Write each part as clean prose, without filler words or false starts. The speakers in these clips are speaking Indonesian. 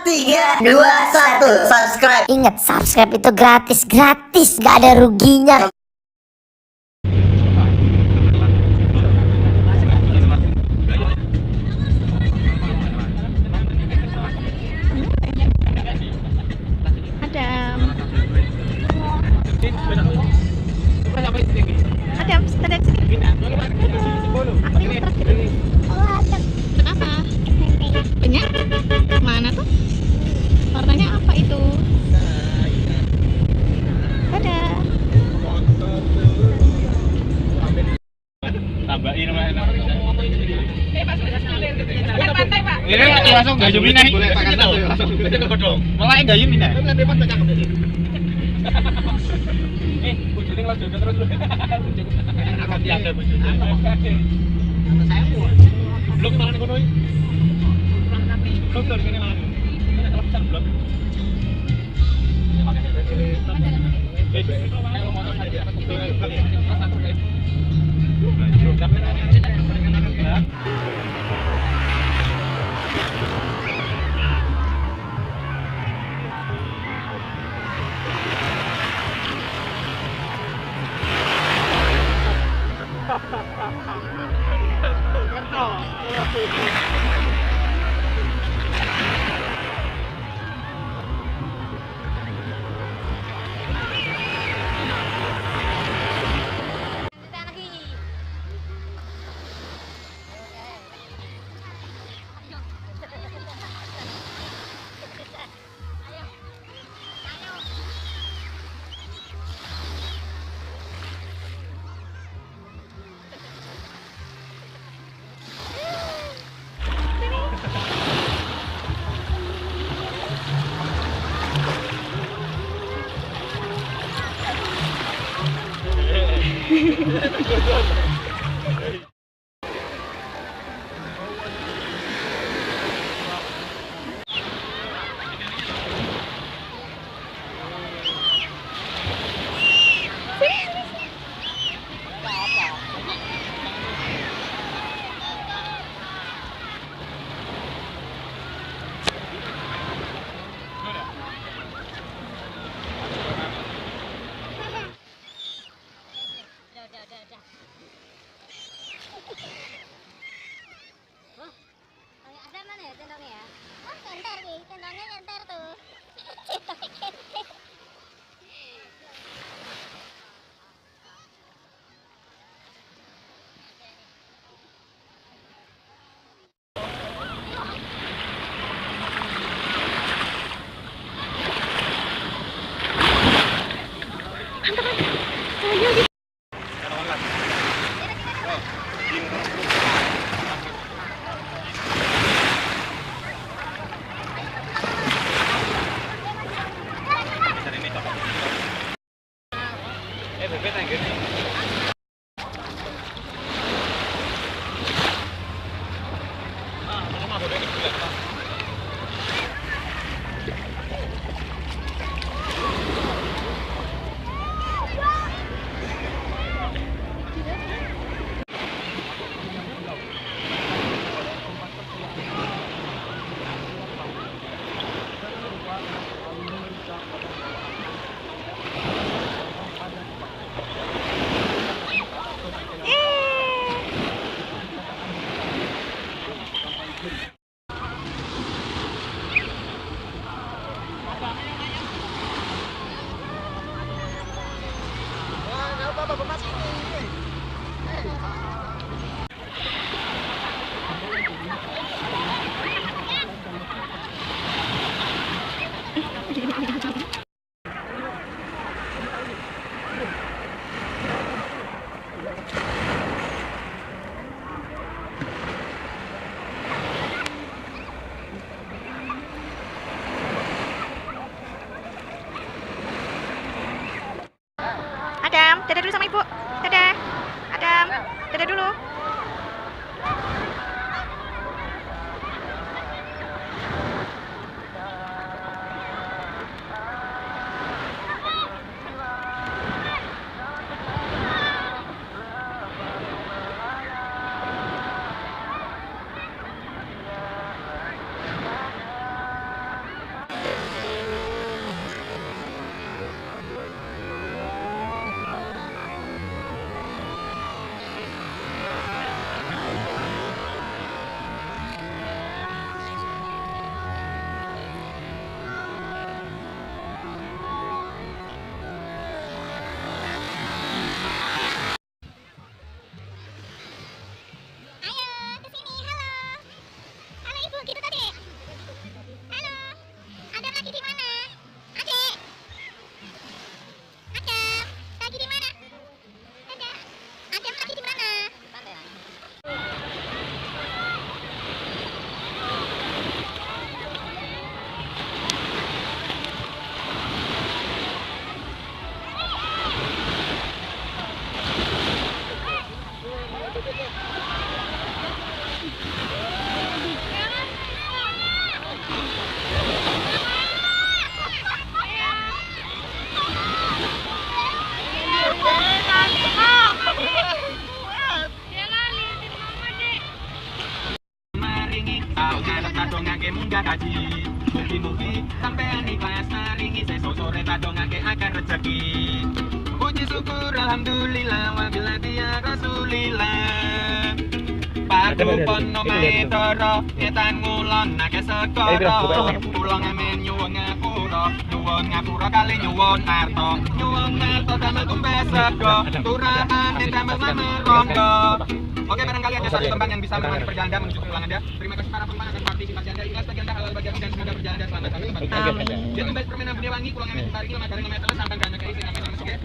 3, 2, 1, subscribe. Ingat, subscribe itu gratis, gak ada ruginya. Adam, stand sini. Kenapa? Banyak? Mana tuh? Warnanya apa itu? Ada. Tambahin Pak. Pantai, Pak. Ini langsung gayung ini. Langsung godhong. Malah gayung ini. Bojone ngelojone terus. Akan tiada bojone. Saya mau. Blok marane kono iki. Blok dari kene malah. Kalau besar blok. Ada mana ya sendoknya ya? Oh, center nih, sendoknya center tuh. Adam, dadah dulu sama ibu. Dadah. Adam, dadah dulu. Mugi-mugi sampean ikhlas naringi sesuk sore padongake akan rezeki. Puji syukur alhamdulillah wabillahi ya rasulillah. Paku pono maedara etan ngulon akeh segara. Kula ngamen nyuwun ngapura kali nyuwun arta. Nyuwun arta damel tumpes sego. Turahan damel mameronggo. Oke, barangkali ada satu tembang yang bisa menemani perjalanan Anda menuju pulang Anda. Terima kasih para penggemar atas partisipasi Anda. Ikhlas bagi Anda, halal bagi Anda, dan semoga berjalan dan selamat sampai tempat. Amin. Jangan lupa permainan budaya wangi, pulang amin tarik lama garing lama telah sampai ganda kaisi namanya masuk ya.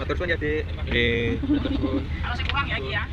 Matur suwun ya, Dik. Nggih. Matur suwun. Kalau sing kurang ya iki ya.